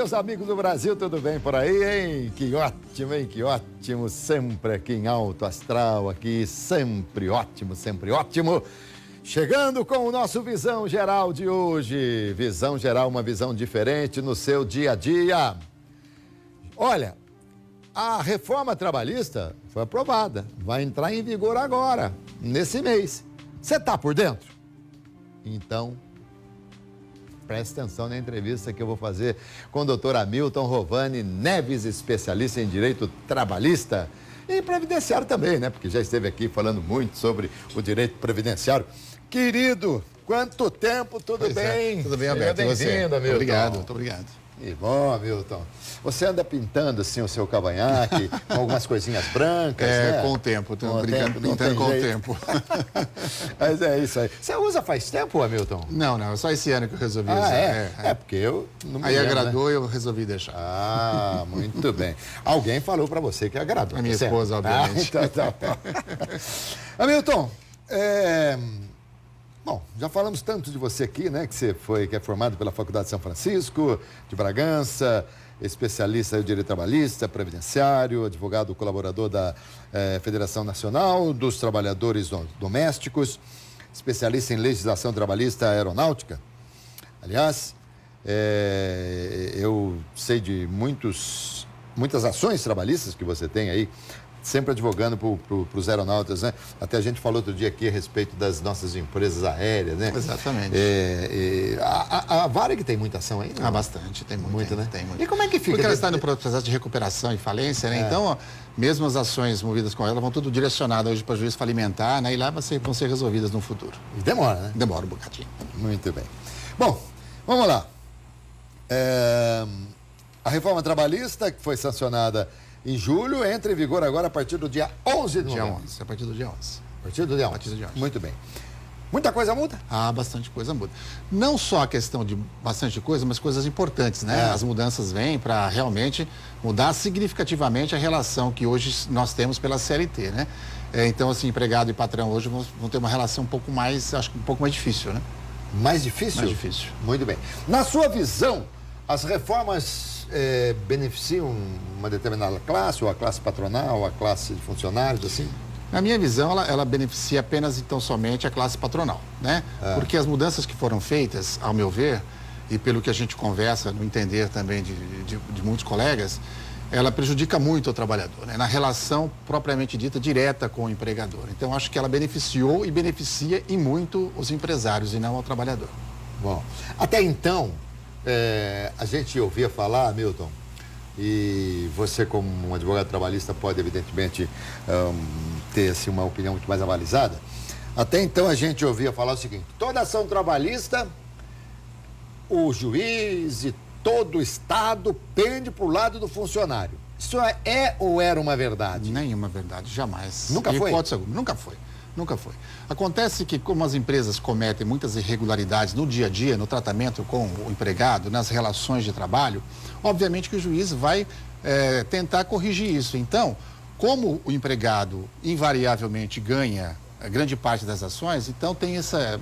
meus amigos do Brasil, tudo bem por aí, hein? Que ótimo, hein? Que ótimo, sempre aqui em Alto Astral, aqui, sempre ótimo, sempre ótimo. Chegando com o nosso Visão Geral de hoje. Visão Geral, uma visão diferente no seu dia a dia. Olha, a reforma trabalhista foi aprovada, vai entrar em vigor agora, nesse mês. Você tá por dentro? Então, preste atenção na entrevista que eu vou fazer com o doutor Hamilton Rovani Neves, especialista em direito trabalhista e previdenciário também, né? Porque já esteve aqui falando muito sobre o direito previdenciário. Querido, quanto tempo, tudo bem? Tudo bem, Alberto. Bem-vindo, Hamilton. Obrigado, muito obrigado. E bom, Hamilton. Você anda pintando assim o seu cavanhaque com algumas coisinhas brancas, né? Com o tempo, Com pintando com o tempo. Mas é isso aí. Você usa faz tempo, Hamilton? Não, só esse ano que eu resolvi usar. É porque eu não me Aí lembro, agradou né? e eu resolvi deixar. Ah, muito bem. Alguém falou pra você que agradou. A minha certo? esposa, obviamente. Então, tá bom. Hamilton, bom, já falamos tanto de você aqui, né? Que é formado pela Faculdade de São Francisco, de Bragança, especialista em direito trabalhista, previdenciário, advogado colaborador da Federação Nacional dos Trabalhadores Domésticos, especialista em legislação trabalhista aeronáutica. Aliás, eu sei de muitas ações trabalhistas que você tem aí, sempre advogando para os aeronautas, né? Até a gente falou outro dia aqui a respeito das nossas empresas aéreas, né? Exatamente. A Varig tem muita ação aí, não? Bastante, tem Muito, né? Tem muito. E como é que fica? Porque ela está no processo de recuperação e falência, né? Então, ó, mesmo as ações movidas com ela vão tudo direcionadas hoje para juízo falimentar, né? E lá vão ser resolvidas no futuro. Demora, né? Demora um bocadinho. Muito bem. Bom, vamos lá. A reforma trabalhista, que foi sancionada em julho, entra em vigor agora a partir do dia 11 de novembro. A partir do dia 11. A partir do dia 11. A partir do dia 11. Muito bem. Muita coisa muda? Bastante coisa muda. Não só a questão de bastante coisa, mas coisas importantes, né? As mudanças vêm para realmente mudar significativamente a relação que hoje nós temos pela CLT, né? Então, assim, empregado e patrão hoje vão ter uma relação um pouco mais, acho que um pouco mais difícil, né? Mais difícil? Mais difícil. Muito bem. Na sua visão, as reformas beneficiam uma determinada classe, ou a classe patronal, ou a classe de funcionários, assim? Na minha visão, ela beneficia apenas, então, somente a classe patronal, né? Porque as mudanças que foram feitas, ao meu ver, e pelo que a gente conversa, no entender também de muitos colegas, ela prejudica muito o trabalhador, né? Na relação propriamente dita, direta com o empregador. Então, acho que ela beneficiou e beneficia e muito os empresários e não ao trabalhador. Bom, até então, a gente ouvia falar, Hamilton, e você como um advogado trabalhista pode evidentemente ter assim, uma opinião muito mais avalizada. Até então a gente ouvia falar o seguinte: toda ação trabalhista, o juiz e todo o Estado pende para o lado do funcionário. Isso é ou era uma verdade? Nenhuma verdade, jamais. Nunca foi? Hipótese alguma, nunca foi. Nunca foi. Acontece que, como as empresas cometem muitas irregularidades no dia a dia, no tratamento com o empregado, nas relações de trabalho, obviamente que o juiz vai tentar corrigir isso. Então, como o empregado invariavelmente ganha a grande parte das ações, então tem essa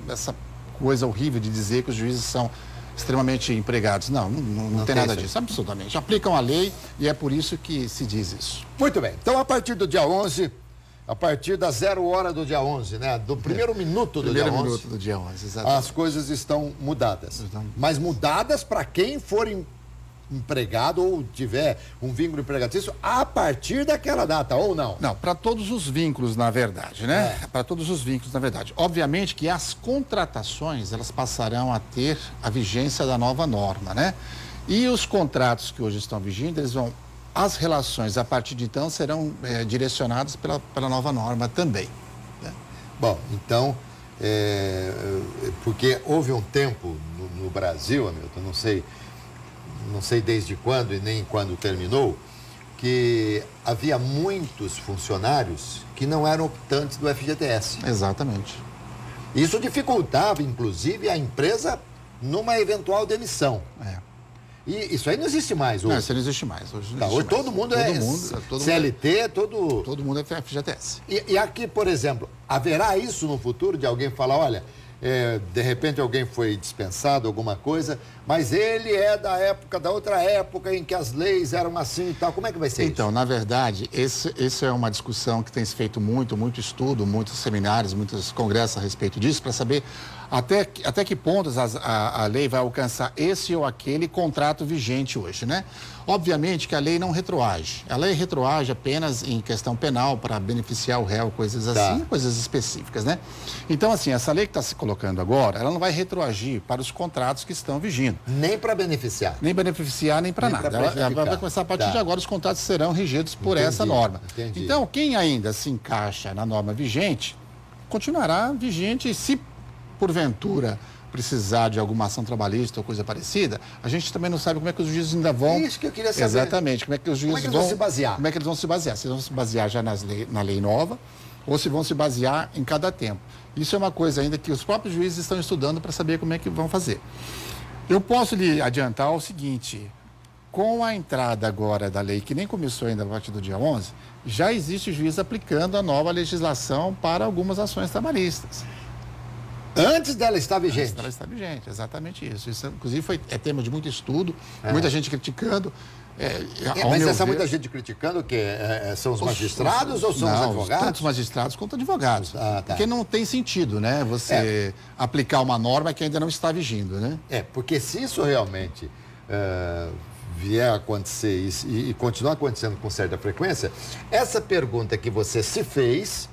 coisa horrível de dizer que os juízes são extremamente empregados. Não tem nada disso, absolutamente. Aplicam a lei e é por isso que se diz isso. Muito bem. Então, a partir do dia 11... A partir da 0 hora do dia 11, né? Do primeiro minuto do dia 11. Primeiro minuto do dia 11, exatamente. As coisas estão mudadas. Mas mudadas para quem for empregado ou tiver um vínculo empregatício a partir daquela data, ou não? Não, para todos os vínculos, na verdade, né? Para todos os vínculos, na verdade. Obviamente que as contratações, elas passarão a ter a vigência da nova norma, né? E os contratos que hoje estão vigindo, as relações, a partir de então, serão direcionadas pela nova norma também. Né? Bom, então, porque houve um tempo no Brasil, Hamilton, não sei desde quando e nem quando terminou, que havia muitos funcionários que não eram optantes do FGTS. Exatamente. Isso dificultava, inclusive, a empresa numa eventual demissão. E isso aí não existe mais hoje. Não, isso não existe mais. Hoje todo mundo CLT, todo mundo é FGTS. E aqui, por exemplo, haverá isso no futuro de alguém falar, olha, de repente alguém foi dispensado, alguma coisa, mas ele é da outra época em que as leis eram assim e tal. Como é que vai ser Então, isso? na verdade, essa é uma discussão que tem se feito muito estudo, muitos seminários, muitos congressos a respeito disso, para saber até que pontos a lei vai alcançar esse ou aquele contrato vigente hoje, né? Obviamente que a lei não retroage. A lei retroage apenas em questão penal para beneficiar o réu, coisas assim, coisas específicas, né? Então, assim, essa lei que está se colocando agora, ela não vai retroagir para os contratos que estão vigindo. Nem para beneficiar. Nem beneficiar, nem para nada. Ela vai começar a partir de agora, os contratos serão regidos por essa norma. Entendi. Então, quem ainda se encaixa na norma vigente, continuará vigente. E se, porventura, precisar de alguma ação trabalhista ou coisa parecida, a gente também não sabe como é que os juízes ainda vão... É isso que eu queria saber. Exatamente. Como é que os juízes vão se basear? Como é que eles vão se basear? Se vão se basear já na lei nova ou se vão se basear em cada tempo. Isso é uma coisa ainda que os próprios juízes estão estudando para saber como é que vão fazer. Eu posso lhe adiantar o seguinte: com a entrada agora da lei, que nem começou ainda a partir do dia 11, já existe juiz aplicando a nova legislação para algumas ações trabalhistas. Antes dela estar vigente. Antes dela estar vigente, exatamente isso. Isso, inclusive, é tema de muito estudo, muita gente criticando. Mas muita gente criticando o quê? São os magistrados ou são os advogados? Tanto os magistrados quanto advogados. Tá. Porque não tem sentido, né? Você aplicar uma norma que ainda não está vigindo, né? Porque se isso realmente vier a acontecer e continuar acontecendo com certa frequência, essa pergunta que você se fez,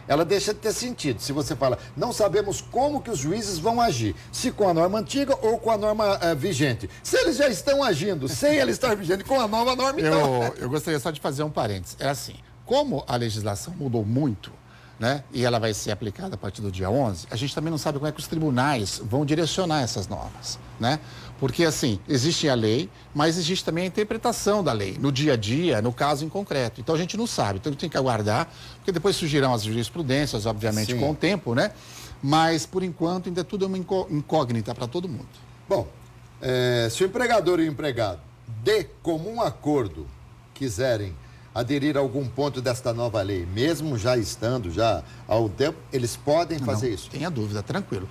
ela deixa de ter sentido. Se você fala, não sabemos como que os juízes vão agir, se com a norma antiga ou com a norma vigente. Se eles já estão agindo sem ela estar vigente, com a nova norma, então... Eu gostaria só de fazer um parênteses. É assim, como a legislação mudou muito, né, e ela vai ser aplicada a partir do dia 11, a gente também não sabe como é que os tribunais vão direcionar essas normas, né? Porque, assim, existe a lei, mas existe também a interpretação da lei, no dia a dia, no caso em concreto. Então, a gente não sabe. Então, a gente tem que aguardar, porque depois surgirão as jurisprudências, obviamente, com o tempo, né? Mas, por enquanto, ainda tudo é uma incógnita para todo mundo. Bom, se o empregador e o empregado, de comum acordo, quiserem aderir a algum ponto desta nova lei, mesmo já estando há um tempo, eles podem fazer isso? Não tenha dúvida, tranquilo.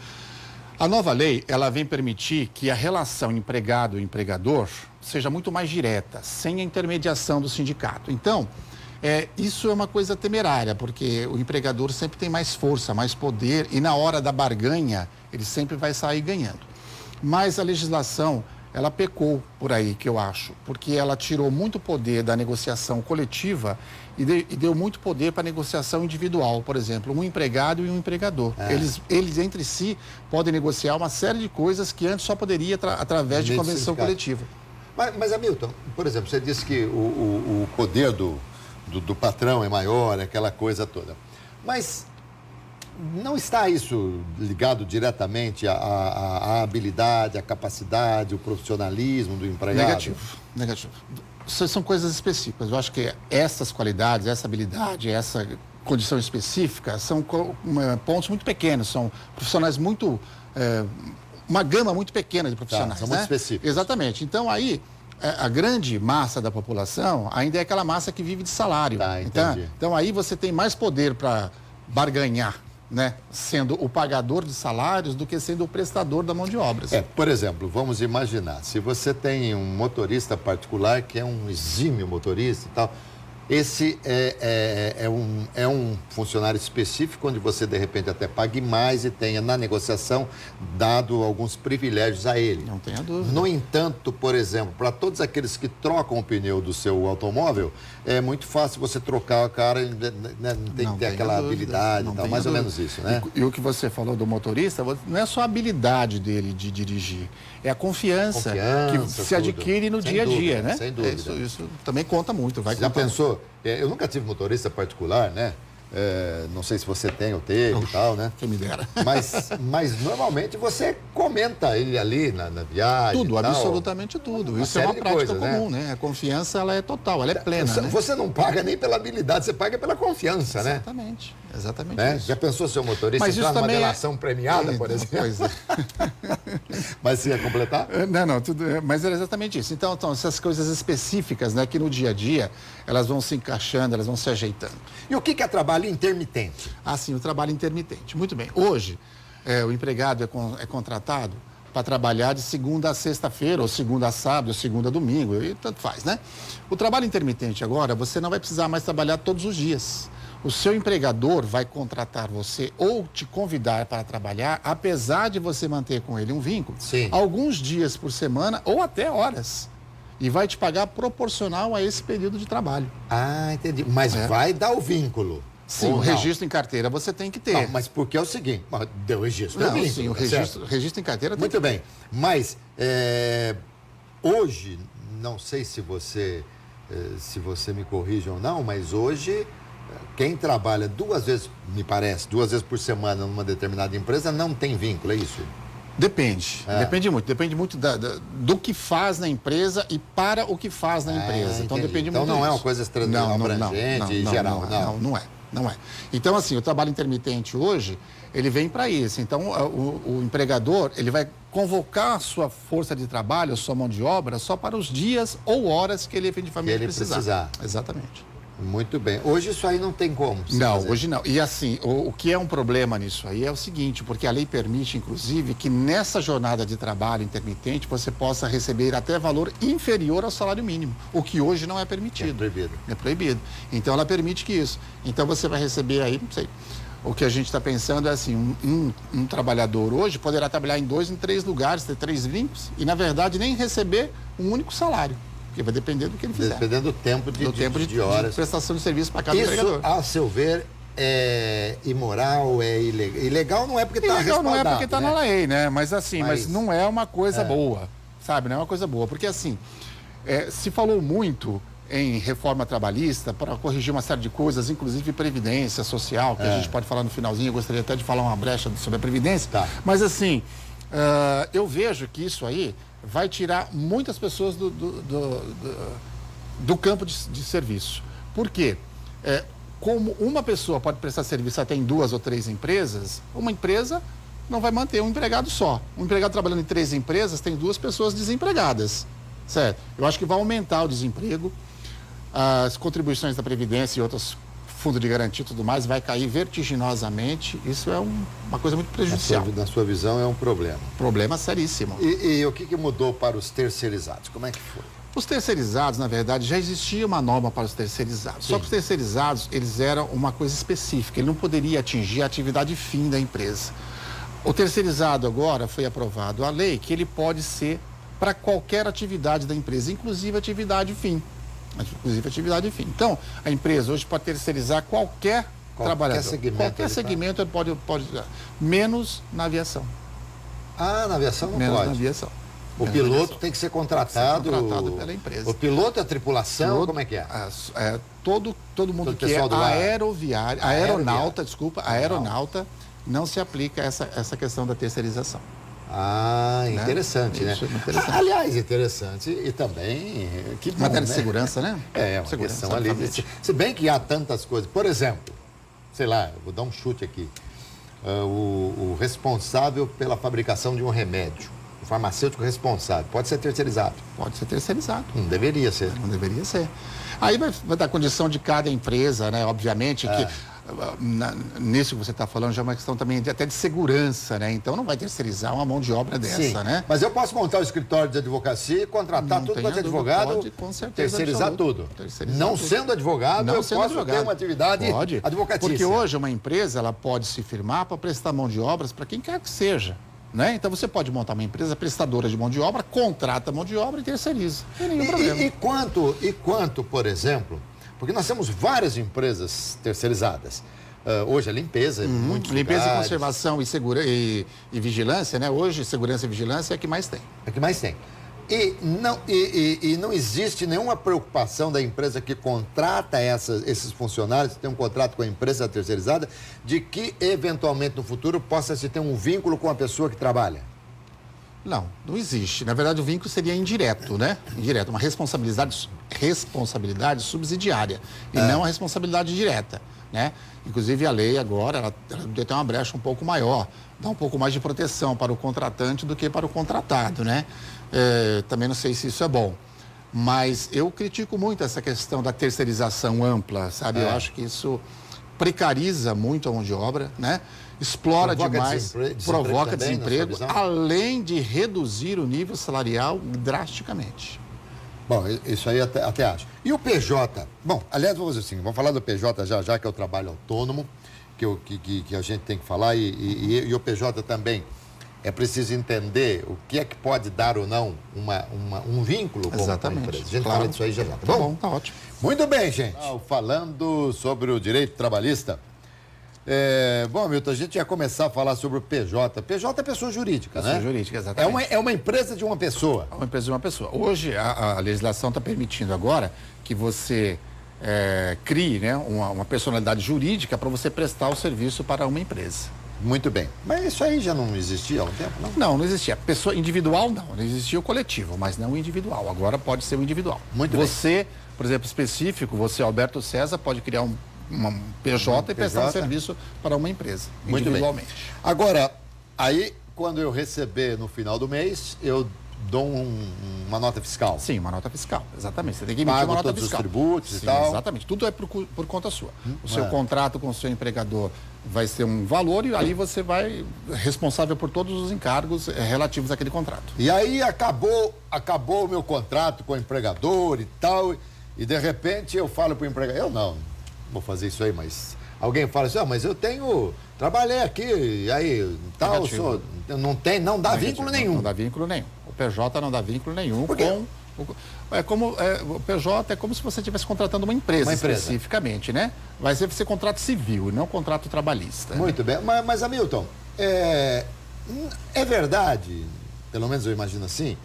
A nova lei, ela vem permitir que a relação empregado-empregador seja muito mais direta, sem a intermediação do sindicato. Então, isso é uma coisa temerária, porque o empregador sempre tem mais força, mais poder, e na hora da barganha, ele sempre vai sair ganhando. Mas a legislação, ela pecou por aí, que eu acho, porque ela tirou muito poder da negociação coletiva e deu muito poder para a negociação individual. Por exemplo, um empregado e um empregador. Eles entre si podem negociar uma série de coisas que antes só poderia através de convenção coletiva. Mas, Hamilton, por exemplo, você disse que o poder do patrão é maior, aquela coisa toda. Mas não está isso ligado diretamente à habilidade, à capacidade, ao profissionalismo do empregado? Negativo. São coisas específicas. Eu acho que essas qualidades, essa habilidade, essa condição específica são pontos muito pequenos, são profissionais muito... uma gama muito pequena de profissionais. São muito específicos. Exatamente. Então, aí, a grande massa da população ainda é aquela massa que vive de salário. Então, aí você tem mais poder para barganhar, né, sendo o pagador de salários do que sendo o prestador da mão de obras. Por exemplo, vamos imaginar, se você tem um motorista particular que é um exímio motorista e tal, esse é um funcionário específico onde você, de repente, até pague mais e tenha, na negociação, dado alguns privilégios a ele. Não tenha dúvida. No entanto, por exemplo, para todos aqueles que trocam o pneu do seu automóvel, é muito fácil você trocar o cara, né, não tem que ter aquela habilidade e tal, mais ou menos isso, né? E o que você falou do motorista, não é só a habilidade dele de dirigir, é a confiança que se adquire no dia a dia, né? Sem dúvida. Isso também conta muito. Já pensou? Eu nunca tive motorista particular, né? Não sei se você tem ou teve e tal, né? Quem me dera. Mas normalmente você comenta ele ali na viagem. Tudo, absolutamente tudo. Isso é uma prática comum, né? A confiança, ela é total, ela é plena. Você não paga nem pela habilidade, você paga pela confiança, né? Exatamente. Né? Já pensou seu motorista entrar numa delação premiada, por exemplo? Pois é. Mas você ia completar? Não, mas era exatamente isso. Então, essas coisas específicas, né, que no dia a dia, elas vão se encaixando, elas vão se ajeitando. E o que é trabalho intermitente? Sim, o trabalho intermitente. Muito bem. Hoje, o empregado é contratado para trabalhar de segunda a sexta-feira, ou segunda a sábado, ou segunda a domingo, e tanto faz, né? O trabalho intermitente agora, você não vai precisar mais trabalhar todos os dias. O seu empregador vai contratar você ou te convidar para trabalhar, apesar de você manter com ele um vínculo, Sim. alguns dias por semana ou até horas. E vai te pagar proporcional a esse período de trabalho. Ah, entendi. Mas vai dar o vínculo. Sim, o registro em carteira você tem que ter. Não, mas porque é o seguinte, deu registro. Não, deu vínculo, sim, o registro em carteira tem Muito que bem, mas hoje, não sei se você me corrige ou não, mas hoje quem trabalha duas vezes por semana numa determinada empresa não tem vínculo, é isso? Depende, depende muito do que faz na empresa e para o que faz na empresa. Então depende muito. Então não é uma coisa abrangente e geral, não é. Então assim, o trabalho intermitente hoje, ele vem para isso. Então o empregador, ele vai convocar a sua força de trabalho, a sua mão de obra, só para os dias ou horas que ele efetivamente precisar. Exatamente. Muito bem. Hoje isso aí não tem como. Não, hoje não. E assim, o que é um problema nisso aí é o seguinte, porque a lei permite, inclusive, que nessa jornada de trabalho intermitente você possa receber até valor inferior ao salário mínimo, o que hoje não é permitido. É proibido. É proibido. Então ela permite que isso. Então você vai receber aí, não sei. O que a gente está pensando é assim, um trabalhador hoje poderá trabalhar em 2, em 3 lugares, ter 3 vínculos e, na verdade, nem receber um único salário. Porque vai depender do que ele fizer. Dependendo do tempo de horas. De prestação de serviço para cada isso, empregador. A seu ver, é imoral, é ilegal. Ilegal não é porque está respaldado. Ilegal não é porque está na lei, né? Mas assim, mas não é uma coisa boa, sabe? Não é uma coisa boa. Porque assim, se falou muito em reforma trabalhista para corrigir uma série de coisas, inclusive previdência social, que a gente pode falar no finalzinho. Eu gostaria até de falar uma brecha sobre a previdência. Tá. Mas assim, eu vejo que isso aí vai tirar muitas pessoas do campo de serviço. Por quê? Como uma pessoa pode prestar serviço até em 2 ou 3 empresas, uma empresa não vai manter um empregado só. Um empregado trabalhando em 3 empresas tem 2 pessoas desempregadas, certo? Eu acho que vai aumentar o desemprego, as contribuições da Previdência e outros fundos de garantia e tudo mais vai cair vertiginosamente. Isso é uma coisa muito prejudicial. Na sua visão, é um problema. Problema seríssimo. E o que mudou para os terceirizados? Como é que foi? Os terceirizados, na verdade, já existia uma norma para os terceirizados. Sim. Só que os terceirizados, eles eram uma coisa específica. Ele não poderia atingir a atividade fim da empresa. O terceirizado agora foi aprovado a lei que ele pode ser para qualquer atividade da empresa, inclusive atividade fim. Então, a empresa hoje pode terceirizar qualquer trabalhador. Qualquer segmento ele pode, menos na aviação. Ah, na aviação não menos pode? Na aviação. O piloto tem que ser contratado pela empresa. O piloto, a tripulação, como é que é? Todo mundo que é aeroviário, aeronauta, não se aplica essa questão da terceirização. Ah, interessante, né? Isso é interessante. Aliás, interessante e também... Que bom, matéria de segurança, né? É, uma questão ali. Se bem que há tantas coisas. Por exemplo, sei lá, eu vou dar um chute aqui. O responsável pela fabricação de um remédio, o farmacêutico responsável, pode ser terceirizado? Pode ser terceirizado. Não deveria ser. Não deveria ser. Aí vai dar condição de cada empresa, né? Obviamente que... nisso que você está falando já é uma questão também até de segurança, né? Então não vai terceirizar uma mão de obra dessa, sim, né? Mas eu posso montar o escritório de advocacia e contratar tudo para ser advogado, pode, com certeza, terceirizar tudo. Não sendo advogado, eu posso ter uma atividade advocatícia. Porque hoje uma empresa ela pode se firmar para prestar mão de obras para quem quer que seja. Né? Então você pode montar uma empresa prestadora de mão de obra, contrata a mão de obra e terceiriza. Não tem nenhum problema. E quanto, por exemplo, porque nós temos várias empresas terceirizadas. Hoje a limpeza é muito limpeza e conservação e vigilância, né? Hoje segurança e vigilância é a que mais tem. É a que mais tem. E não existe nenhuma preocupação da empresa que contrata esses funcionários, que tem um contrato com a empresa terceirizada, de que eventualmente no futuro possa se ter um vínculo com a pessoa que trabalha? Não existe. Na verdade, o vínculo seria indireto, né? Indireto, uma responsabilidade subsidiária e não a responsabilidade direta, né? Inclusive, a lei agora, ela tem uma brecha um pouco maior, dá um pouco mais de proteção para o contratante do que para o contratado, né? Também não sei se isso é bom, mas eu critico muito essa questão da terceirização ampla, sabe? Eu acho que isso precariza muito a mão de obra, né? Explora demais, provoca desemprego, além de reduzir o nível salarial drasticamente. Bom, isso aí até acho. E o PJ? Bom, aliás, vamos fazer assim, vamos falar do PJ já, que é o trabalho autônomo, que a gente tem que falar, e o PJ também. É preciso entender o que é que pode dar ou não um vínculo com a empresa. A gente fala disso aí já. Tá bom? Tá ótimo. Muito bem, gente. Falando sobre o direito trabalhista. Bom, Milton, a gente ia começar a falar sobre o PJ. PJ é pessoa jurídica, né? Pessoa jurídica, exatamente. É uma empresa de uma pessoa. É uma empresa de uma pessoa. Hoje, a legislação está permitindo agora que você crie, né, uma personalidade jurídica para você prestar o serviço para uma empresa. Muito bem. Mas isso aí já não existia há um tempo, não? Não existia. Pessoa individual, não existia o coletivo, mas não o individual. Agora pode ser o individual. Muito bem. Você, por exemplo, específico, você, Alberto César, pode criar um PJ e prestar um serviço para uma empresa, individualmente. Muito bem. Agora, aí, quando eu receber no final do mês, eu dou uma nota fiscal. Sim, uma nota fiscal, exatamente. Você tem que emitir uma nota fiscal. Todos os tributos e tal. Exatamente. Tudo é por conta sua. O seu contrato com o seu empregador vai ser um valor e ali você vai responsável por todos os encargos relativos àquele contrato. E aí acabou o meu contrato com o empregador e tal, e de repente eu falo para o empregador, eu não vou fazer isso aí, mas alguém fala assim, mas eu trabalhei aqui, e aí tal, não dá vínculo nenhum. Não dá vínculo nenhum. O PJ não dá vínculo nenhum com... o PJ é como se você estivesse contratando uma empresa especificamente, né? Vai ser contrato civil e não contrato trabalhista. Muito bem. Mas Hamilton, é verdade, pelo menos eu imagino assim,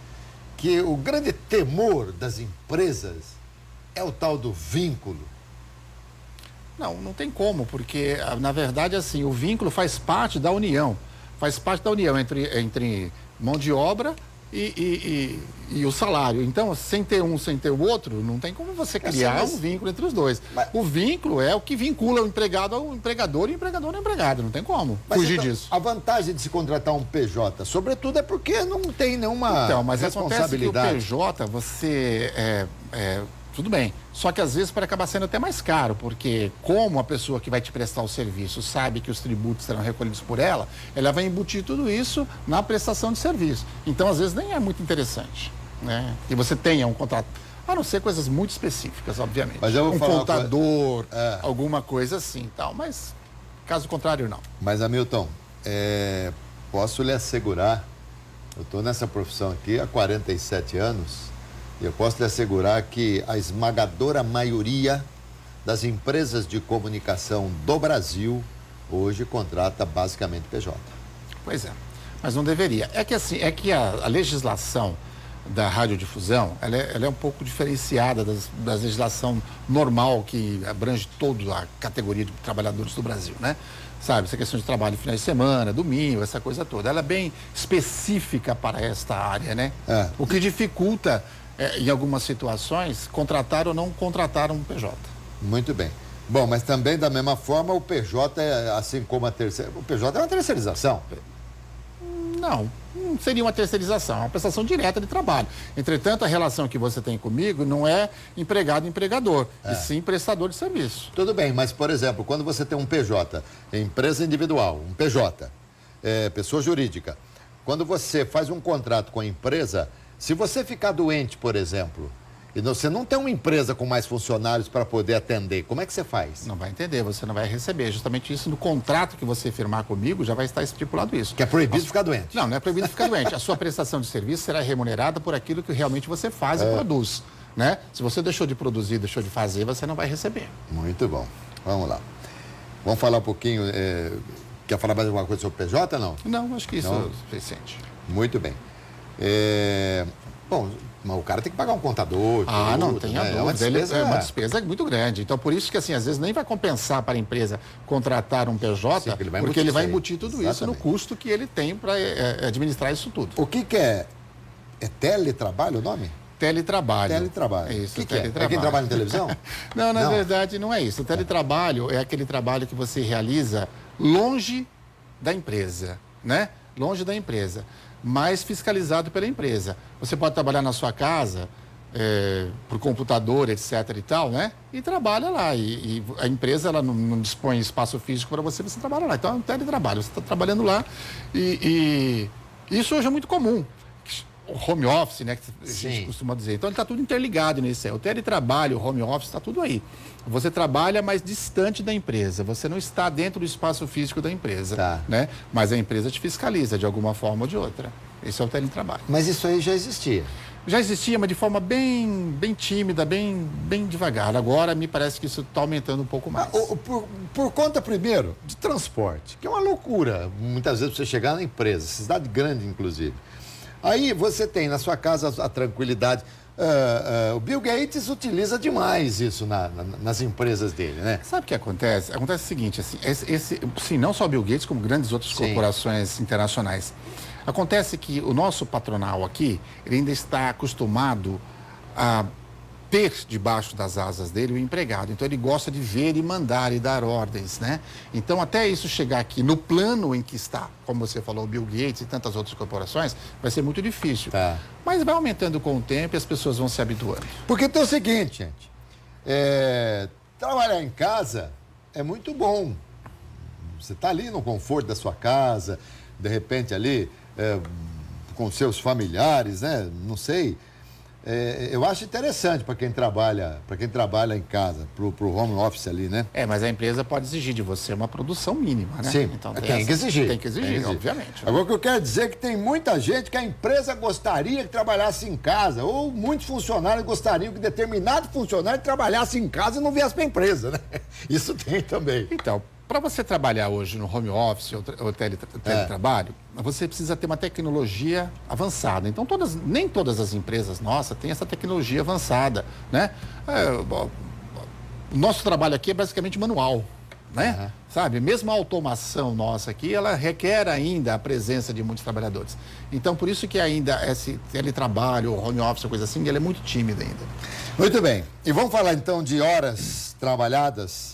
que o grande temor das empresas é o tal do vínculo? Não tem como, porque, na verdade, assim, o vínculo faz parte da união. Faz parte da união entre mão de obra e o salário. Então, sem ter um, sem ter o outro, não tem como você criar um vínculo entre os dois. O vínculo é o que vincula o empregado ao empregador e o empregador ao empregado. Não tem como fugir disso. A vantagem de se contratar um PJ, sobretudo, é porque não tem nenhuma responsabilidade. Acontece que o PJ, você... tudo bem. Só que às vezes pode acabar sendo até mais caro, porque como a pessoa que vai te prestar o serviço sabe que os tributos serão recolhidos por ela vai embutir tudo isso na prestação de serviço. Então, às vezes, nem é muito interessante, né? Que você tenha um contrato, a não ser coisas muito específicas, obviamente. Mas eu vou falar contador, alguma coisa assim, tal. Mas, caso contrário, não. Mas, Hamilton, posso lhe assegurar, eu estou nessa profissão aqui há 47 anos, eu posso lhe assegurar que a esmagadora maioria das empresas de comunicação do Brasil hoje contrata basicamente PJ. Pois é, mas não deveria. É que a legislação da radiodifusão, ela é um pouco diferenciada da legislação normal que abrange toda a categoria de trabalhadores do Brasil, né? Sabe, essa questão de trabalho de finais de semana, domingo, essa coisa toda. Ela é bem específica para esta área, né? O que dificulta... em algumas situações, contratar ou não contratar um PJ. Muito bem. Bom, mas também da mesma forma o PJ assim como a terceira... O PJ é uma terceirização. Não seria uma terceirização, é uma prestação direta de trabalho. Entretanto, a relação que você tem comigo não é empregado-empregador, e sim prestador de serviço. Tudo bem, mas, por exemplo, quando você tem um PJ, empresa individual, um PJ, pessoa jurídica, quando você faz um contrato com a empresa... Se você ficar doente, por exemplo, e você não tem uma empresa com mais funcionários para poder atender, como é que você faz? Não vai entender, você não vai receber. Justamente isso no contrato que você firmar comigo já vai estar estipulado isso. Que é proibido ficar doente. Não é proibido ficar doente. A sua prestação de serviço será remunerada por aquilo que realmente você faz e produz, né? Se você deixou de produzir, deixou de fazer, você não vai receber. Muito bom. Vamos lá. Vamos falar um pouquinho... Quer falar mais alguma coisa sobre o PJ, não? Não, acho que isso é suficiente. Muito bem. Bom, mas o cara tem que pagar um contador. Não tem a dúvida. É uma despesa muito grande. Então, por isso que, assim, às vezes nem vai compensar para a empresa contratar um PJ, porque ele vai embutir tudo isso no custo que ele tem para administrar isso tudo. O que é? É teletrabalho o nome? Teletrabalho. Teletrabalho. É isso, o que é? É quem trabalha em televisão? Não, na verdade, não é isso. O teletrabalho é aquele trabalho que você realiza longe da empresa, né? Longe da empresa, mas fiscalizado pela empresa. Você pode trabalhar na sua casa, por computador, etc. e tal, né? E trabalha lá. E a empresa ela não dispõe espaço físico para você trabalha lá. Então é um teletrabalho, você está trabalhando lá. E isso hoje é muito comum. O home office, né? Que a gente costuma dizer. Então ele está tudo interligado nisso aí. O teletrabalho, o home office, está tudo aí. Você trabalha mais distante da empresa. Você não está dentro do espaço físico da empresa, né? Mas a empresa te fiscaliza de alguma forma ou de outra. Esse é o teletrabalho. Mas isso aí já existia? Já existia, mas de forma bem tímida, bem devagar. Agora me parece que isso está aumentando um pouco mais. Por conta, primeiro, de transporte, que é uma loucura. Muitas vezes você chegar na empresa, cidade grande, inclusive. Aí você tem na sua casa a tranquilidade. O Bill Gates utiliza demais isso nas empresas dele, né? Sabe o que acontece? Acontece o seguinte, assim, sim, não só Bill Gates, como grandes outras corporações internacionais. Acontece que o nosso patronal aqui, ele ainda está acostumado a ter debaixo das asas dele o empregado. Então ele gosta de ver e mandar e dar ordens, né? Então até isso chegar aqui no plano em que está, como você falou, o Bill Gates e tantas outras corporações, vai ser muito difícil. Mas vai aumentando com o tempo e as pessoas vão se habituando. Porque tem o seguinte, gente, trabalhar em casa é muito bom. Você está ali no conforto da sua casa, de repente ali com seus familiares, né? Não sei. Eu acho interessante para quem trabalha em casa, pro home office ali, né? Mas a empresa pode exigir de você uma produção mínima, né? Sim, então tem que exigir. Tem que exigir, obviamente. Agora, o que eu quero dizer é que tem muita gente que a empresa gostaria que trabalhasse em casa, ou muitos funcionários gostariam que determinado funcionário trabalhasse em casa e não viesse para a empresa, né? Isso tem também. Então, para você trabalhar hoje no home office ou teletrabalho, você precisa ter uma tecnologia avançada. Então, nem todas as empresas nossas têm essa tecnologia avançada, né? O nosso trabalho aqui é basicamente manual, né? Sabe? Mesmo a automação nossa aqui, ela requer ainda a presença de muitos trabalhadores. Então, por isso que ainda esse teletrabalho, home office, coisa assim, ele é muito tímido ainda. Muito bem. E vamos falar então de horas trabalhadas.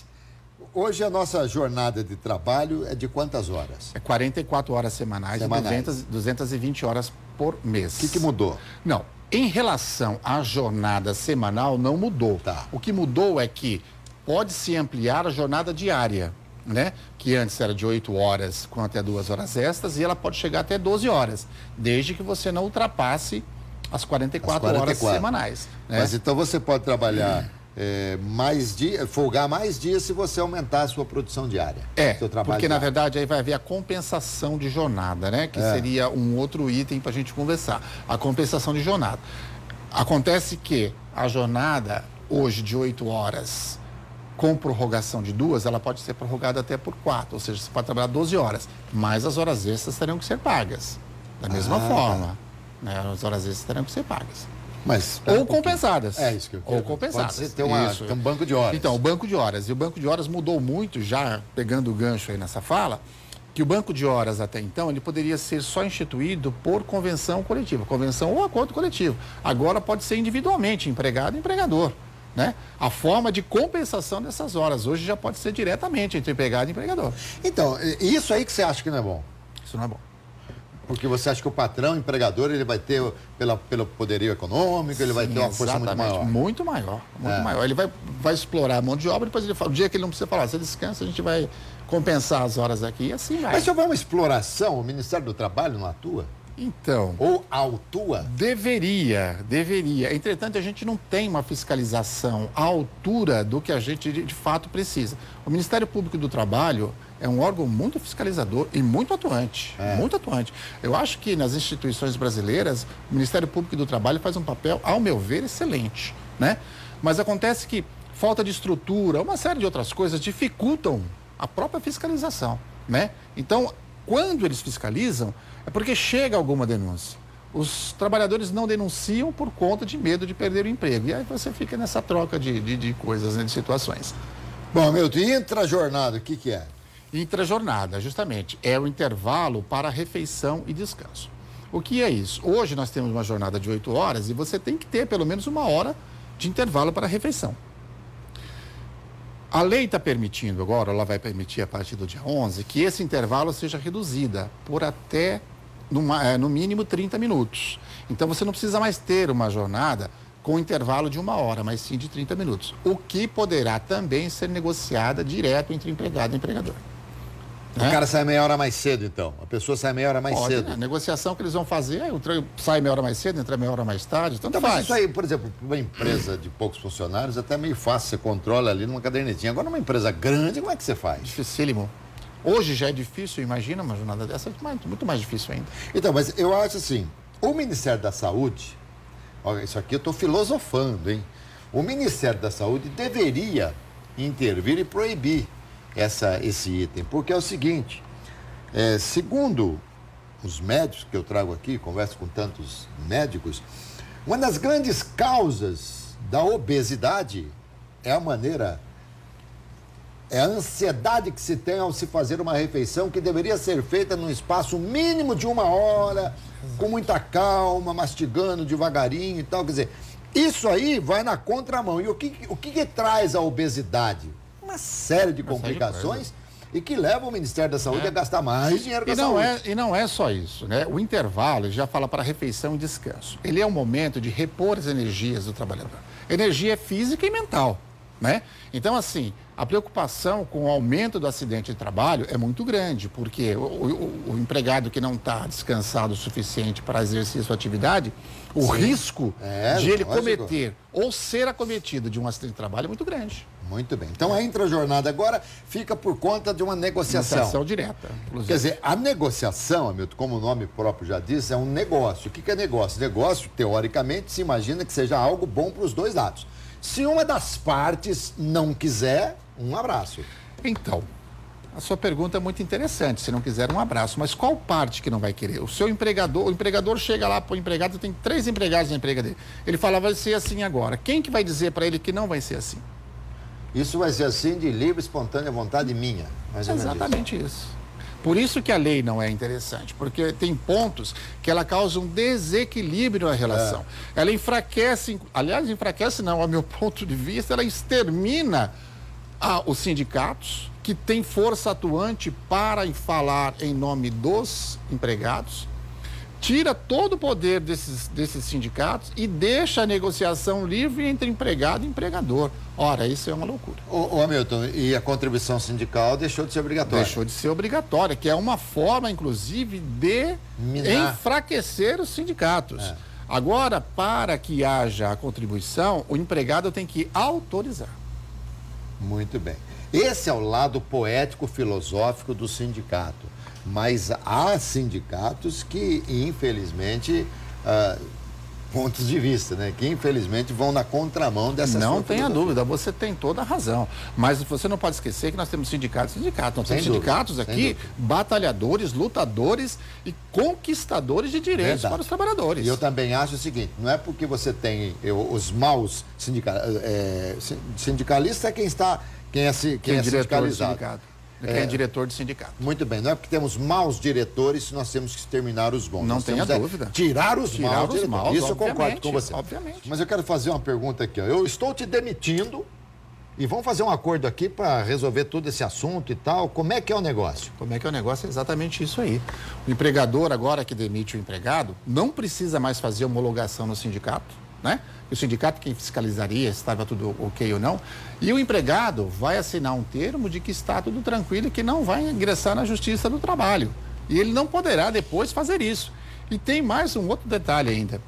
Hoje a nossa jornada de trabalho é de quantas horas? 44 horas semanais. E 220 horas por mês. O que mudou? Não, em relação à jornada semanal, não mudou. O que mudou é que pode-se ampliar a jornada diária, né? Que antes era de 8 horas com até 2 horas extras e ela pode chegar até 12 horas, desde que você não ultrapasse as 44 horas semanais. Né? Mas então você pode trabalhar... mais dias, folgar mais dias se você aumentar a sua produção diária. Porque na verdade aí vai haver a compensação de jornada, né? Que seria um outro item para a gente conversar. A compensação de jornada. Acontece que a jornada hoje de 8 horas com prorrogação de 2, ela pode ser prorrogada até por 4, ou seja, você pode trabalhar 12 horas, mas as horas extras terão que ser pagas. Da mesma forma, né? As horas extras terão que ser pagas. Mas, ou compensadas. Isso que eu quero. Ou compensadas. Pode ter um banco de horas. Então, o banco de horas. E o banco de horas mudou muito, já pegando o gancho aí nessa fala, que o banco de horas até então, ele poderia ser só instituído por convenção coletiva, convenção ou acordo coletivo. Agora pode ser individualmente, empregado e empregador. Né? A forma de compensação dessas horas hoje já pode ser diretamente entre empregado e empregador. Então, isso aí que você acha que não é bom? Isso não é bom. Porque você acha que o patrão, o empregador, ele vai ter, pelo poderio econômico, ele vai ter uma força muito maior? Muito maior, muito maior. Ele vai explorar a mão de obra, depois ele fala, o dia que ele não precisa falar, você descansa, a gente vai compensar as horas aqui e assim vai. Mas se houver uma exploração, o Ministério do Trabalho não atua? Então... Ou autua? Deveria. Entretanto, a gente não tem uma fiscalização à altura do que a gente de fato precisa. O Ministério Público do Trabalho é um órgão muito fiscalizador e muito atuante. Muito atuante. Eu acho que nas instituições brasileiras, o Ministério Público do Trabalho faz um papel, ao meu ver, excelente, né? Mas acontece que falta de estrutura, uma série de outras coisas dificultam a própria fiscalização, né? Então, quando eles fiscalizam, é porque chega alguma denúncia. Os trabalhadores não denunciam por conta de medo de perder o emprego. E aí você fica nessa troca de coisas, né, de situações. Bom, Milton, e intrajornada, o que é? Intrajornada, justamente, é o intervalo para refeição e descanso. O que é isso? Hoje nós temos uma jornada de 8 horas e você tem que ter pelo menos 1 hora de intervalo para refeição. A lei está permitindo agora, ela vai permitir a partir do dia 11, que esse intervalo seja reduzida por até, no mínimo, 30 minutos. Então, você não precisa mais ter uma jornada com intervalo de 1 hora, mas sim de 30 minutos. O que poderá também ser negociada direto entre empregado e empregador. O cara sai meia hora mais cedo, então. A pessoa sai meia hora mais cedo. Né? A negociação que eles vão fazer, sai meia hora mais cedo, entra meia hora mais tarde, tanto mas faz. isso aí, por exemplo, para uma empresa de poucos funcionários, até é meio fácil, você controla ali numa cadernetinha. Agora, numa empresa grande, como é que você faz? Dificílimo. Hoje já é difícil, imagina uma jornada dessa, muito mais difícil ainda. Então, mas eu acho assim, o Ministério da Saúde, olha, isso aqui eu estou filosofando, hein? O Ministério da Saúde deveria intervir e proibir esse item, porque é o seguinte, segundo os médicos que eu trago aqui, converso com tantos médicos, uma das grandes causas da obesidade é a ansiedade que se tem ao se fazer uma refeição que deveria ser feita num espaço mínimo de 1 hora, com muita calma, mastigando devagarinho e tal. Quer dizer, isso aí vai na contramão. E o que traz a obesidade? Uma série de complicações e que leva o Ministério da Saúde a gastar mais dinheiro com a saúde. E não é só isso, né? O intervalo, ele já fala para refeição e descanso. Ele é um momento de repor as energias do trabalhador. Energia física e mental, né? Então, assim, a preocupação com o aumento do acidente de trabalho é muito grande, porque o empregado que não está descansado o suficiente para exercer sua atividade, o risco de ele cometer ou ser acometido de um acidente de trabalho é muito grande. Muito bem. Então, a intrajornada agora fica por conta de uma negociação. Negociação direta. Inclusive. Quer dizer, a negociação, Hamilton, como o nome próprio já diz, é um negócio. O que é negócio? Negócio, teoricamente, se imagina que seja algo bom para os dois lados. Se uma das partes não quiser, um abraço. Então, a sua pergunta é muito interessante, se não quiser um abraço, mas qual parte que não vai querer? O empregador chega lá para o empregado, tem 3 empregados na emprega dele. Ele fala, vai ser assim agora. Quem que vai dizer para ele que não vai ser assim? Isso vai ser assim de livre, espontânea vontade minha. Exatamente isso. Por isso que a lei não é interessante, porque tem pontos que ela causa um desequilíbrio na relação. Ela enfraquece, aliás, enfraquece não, ao meu ponto de vista, ela extermina os sindicatos, que têm força atuante para falar em nome dos empregados, tira todo o poder desses sindicatos e deixa a negociação livre entre empregado e empregador. Ora, isso é uma loucura. Ô Hamilton, e a contribuição sindical deixou de ser obrigatória? Deixou de ser obrigatória, que é uma forma, inclusive, de enfraquecer os sindicatos. Agora, para que haja a contribuição, o empregado tem que autorizar. Muito bem. Esse é o lado poético, filosófico do sindicato. Mas há sindicatos que, infelizmente, pontos de vista, né? Que, infelizmente, vão na contramão dessa Não tenha dúvida, você tem toda a razão. Mas você não pode esquecer que nós temos sindicatos. Nós temos sindicatos aqui, batalhadores, lutadores e conquistadores de direitos para os trabalhadores. E eu também acho o seguinte, não é porque você tem os maus sindicalistas é quem é sindicalizado. Quem é diretor de sindicato. Muito bem, não é porque temos maus diretores, nós temos que exterminar os bons. Não tenha dúvida. Tirar os maus. Isso eu concordo com você. Obviamente. Mas eu quero fazer uma pergunta aqui. Eu estou te demitindo e vamos fazer um acordo aqui para resolver todo esse assunto e tal. Como é que é o negócio? Como é que é o negócio? É exatamente isso aí. O empregador, agora que demite o empregado, não precisa mais fazer homologação no sindicato, né? O sindicato quem fiscalizaria se estava tudo ok ou não. E o empregado vai assinar um termo de que está tudo tranquilo e que não vai ingressar na Justiça do Trabalho. E ele não poderá depois fazer isso. E tem mais um outro detalhe ainda.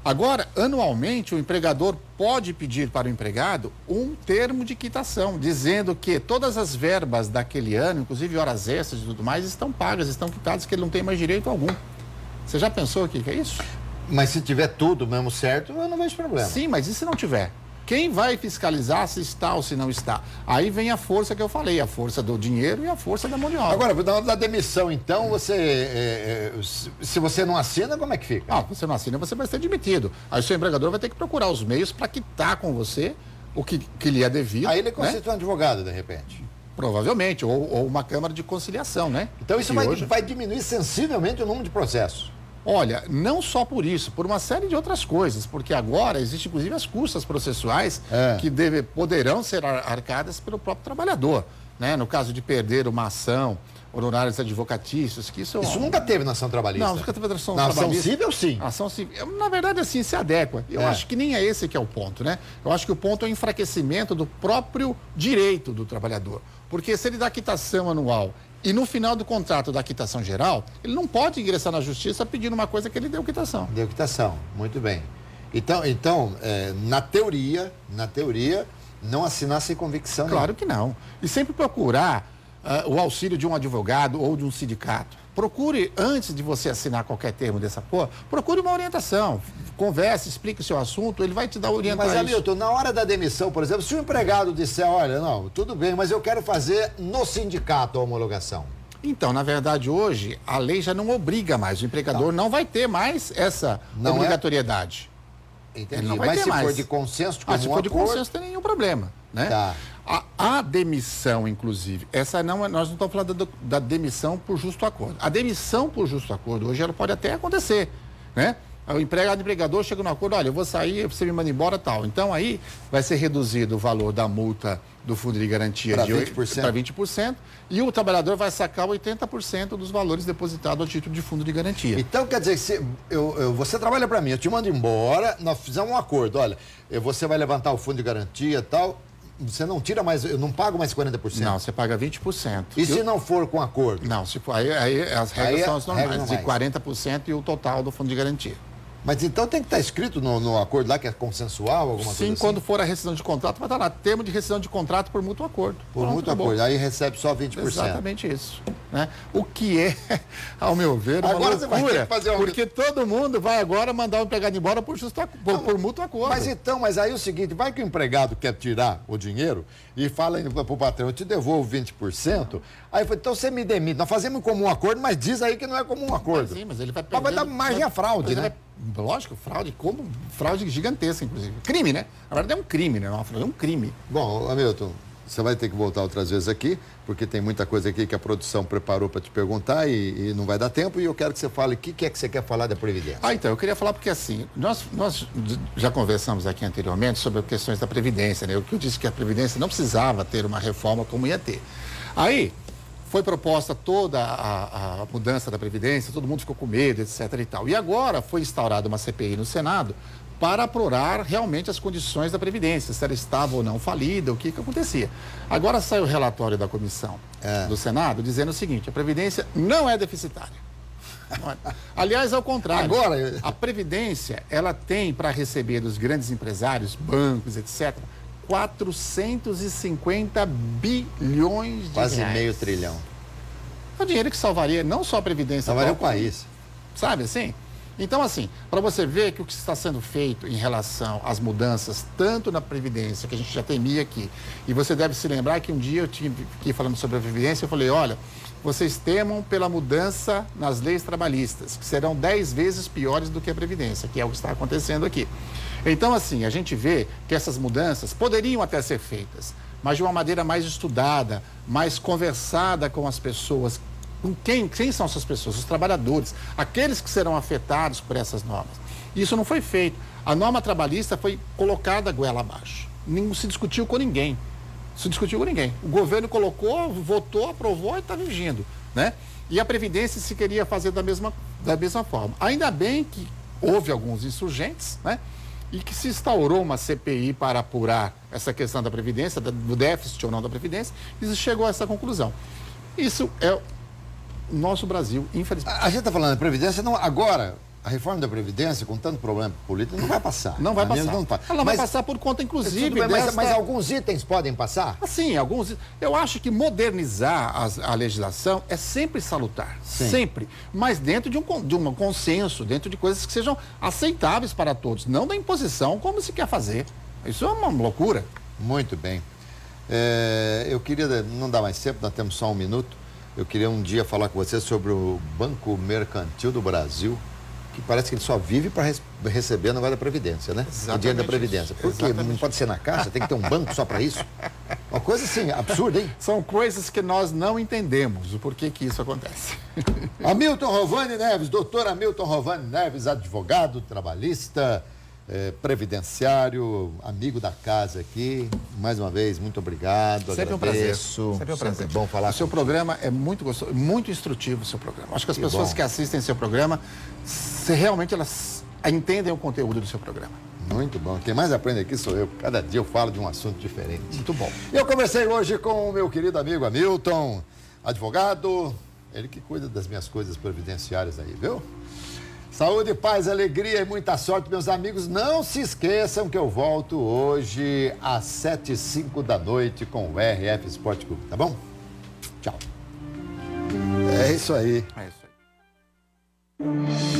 Agora, anualmente, o empregador pode pedir para o empregado um termo de quitação, dizendo que todas as verbas daquele ano, inclusive horas extras e tudo mais, estão pagas, estão quitadas, que ele não tem mais direito algum. Você já pensou o que é isso? Mas se tiver tudo mesmo certo, eu não vejo problema. Sim, mas e se não tiver? Quem vai fiscalizar se está ou se não está? Aí vem a força que eu falei, a força do dinheiro e a força da mão de obra. Agora, na hora da demissão, então, se você não assina, como é que fica? Você não assina, você vai ser demitido. Aí o seu empregador vai ter que procurar os meios para quitar com você o que lhe é devido. Aí ele constitui um advogado, de repente. Provavelmente, ou uma câmara de conciliação, né? Então isso vai diminuir sensivelmente o número de processos. Olha, não só por isso, por uma série de outras coisas, porque agora existem inclusive as custas processuais que poderão ser arcadas pelo próprio trabalhador, né? No caso de perder uma ação honorários advocatícios, que isso nunca teve na ação trabalhista. Não, nunca teve na ação trabalhista. trabalhista. Na ação civil, sim. Ação civil, na verdade, assim, se adequa. Eu acho que nem é esse que é o ponto, né? Eu acho que o ponto é o enfraquecimento do próprio direito do trabalhador. Porque se ele dá quitação anual e no final do contrato da quitação geral, ele não pode ingressar na justiça pedindo uma coisa que ele deu quitação. Deu quitação, muito bem. Então na teoria, não assinar sem convicção. Claro que não. E sempre procurar o auxílio de um advogado ou de um sindicato. Procure, antes de você assinar qualquer termo dessa porra, procure uma orientação. Converse, explique o seu assunto, ele vai te dar orientação. Mas, Hamilton, na hora da demissão, por exemplo, se o empregado disser, olha, não, tudo bem, mas eu quero fazer no sindicato a homologação. Então, na verdade, hoje, a lei já não obriga mais. O empregador não vai ter mais essa obrigatoriedade. Entendi. Ele não vai mas ter se mais. for de consenso, de comum se for de acordo... consenso, não tem nenhum problema, né? Tá. A demissão, inclusive, nós não estamos falando da demissão por justo acordo. A demissão por justo acordo, hoje, ela pode até acontecer, né? O empregador chega no acordo, olha, eu vou sair, você me manda embora, tal. Então, aí vai ser reduzido o valor da multa do fundo de garantia para 20%, e o trabalhador vai sacar 80% dos valores depositados ao título de fundo de garantia. Então, quer dizer, você trabalha para mim, eu te mando embora, nós fizemos um acordo, olha, você vai levantar o fundo de garantia e tal, você não tira mais, eu não pago mais 40%. Não, você paga 20%. E se não for com acordo? Não, se for, aí as regras são as normais, de 40% e o total do fundo de garantia. Mas então tem que estar escrito no acordo lá que é consensual, alguma coisa assim? Sim, quando for a rescisão de contrato, vai estar lá, termo de rescisão de contrato por mútuo acordo. Por mútuo acordo, aí recebe só 20%. Exatamente isso. Né? O que é, ao meu ver, uma agora loucura, você vai ter que fazer porque todo mundo vai agora mandar o empregado embora por mútuo acordo. Mas aí é o seguinte, vai que o empregado quer tirar o dinheiro e fala para o patrão, eu te devolvo 20%, aí fala, então você me demite, nós fazemos comum acordo, mas diz aí que não é comum acordo. Sim, mas ele vai perder... Mas vai dar margem à fraude, né? Lógico, fraude gigantesca, inclusive. Crime, né? Na verdade é um crime, né? É um crime. Bom, Hamilton, você vai ter que voltar outras vezes aqui, porque tem muita coisa aqui que a produção preparou para te perguntar e não vai dar tempo, e eu quero que você fale o que é que você quer falar da Previdência. Então, eu queria falar porque assim, nós já conversamos aqui anteriormente sobre questões da Previdência, né? O que eu disse que a Previdência não precisava ter uma reforma como ia ter. Aí, foi proposta toda a mudança da Previdência, todo mundo ficou com medo, etc. e tal. E agora foi instaurada uma CPI no Senado para apurar realmente as condições da Previdência, se ela estava ou não falida, o que acontecia. Agora saiu o relatório da comissão do Senado dizendo o seguinte, a Previdência não é deficitária. Aliás, ao contrário. Agora... A Previdência, ela tem para receber dos grandes empresários, bancos, etc., 450 bilhões de reais. Quase meio trilhão. É o dinheiro que salvaria não só a Previdência... Salvaria o país. Sabe assim? Então, assim, para você ver que o que está sendo feito em relação às mudanças, tanto na Previdência, que a gente já temia aqui, e você deve se lembrar que um dia eu tive aqui falando sobre a Previdência, eu falei, olha, vocês temam pela mudança nas leis trabalhistas, que serão 10 vezes piores do que a Previdência, que é o que está acontecendo aqui. Então, assim, a gente vê que essas mudanças poderiam até ser feitas, mas de uma maneira mais estudada, mais conversada com as pessoas. Com quem são essas pessoas? Os trabalhadores, aqueles que serão afetados por essas normas. Isso não foi feito. A norma trabalhista foi colocada goela abaixo. Não se discutiu com ninguém. O governo colocou, votou, aprovou e está vigindo, né? E a Previdência se queria fazer da mesma forma. Ainda bem que houve alguns insurgentes, né? E que se instaurou uma CPI para apurar essa questão da Previdência, do déficit ou não da Previdência, e se chegou a essa conclusão. Isso é o nosso Brasil, infelizmente. A gente está falando da Previdência, não, agora, a reforma da Previdência, com tanto problema político, não vai passar. Não vai passar. Ela vai passar por conta, inclusive, mas alguns itens podem passar? Sim, alguns. Eu acho que modernizar a legislação é sempre salutar. Sim. Sempre. Mas dentro de um consenso, dentro de coisas que sejam aceitáveis para todos. Não da imposição, como se quer fazer. Isso é uma loucura. Muito bem. Eu queria, não dá mais tempo, nós temos só um minuto. Eu queria um dia falar com você sobre o Banco Mercantil do Brasil, que parece que ele só vive para receber a negócio da Previdência, né? Exatamente. O dinheiro da Previdência. Por quê? Não pode ser na Caixa? Tem que ter um banco só para isso? Uma coisa assim, absurda, hein? São coisas que nós não entendemos o porquê que isso acontece. Hamilton Rovani Neves, doutor Hamilton Rovani Neves, advogado trabalhista, previdenciário, amigo da casa aqui. Mais uma vez, muito obrado. Sempre um prazer. Sempre um prazer. Bom falar. O seu programa é muito gostoso, muito instrutivo o seu programa. Acho que as pessoas que assistem seu programa, realmente elas entendem o conteúdo do seu programa. Muito bom. Quem mais aprende aqui sou eu. Cada dia eu falo de um assunto diferente. Muito bom. Eu conversei hoje com o meu querido amigo Hamilton, advogado, ele que cuida das minhas coisas previdenciárias aí, viu? Saúde, paz, alegria e muita sorte, meus amigos. Não se esqueçam que eu volto hoje às 7h05 da noite com o RF Esporte Clube, tá bom? Tchau. É isso aí. É isso aí.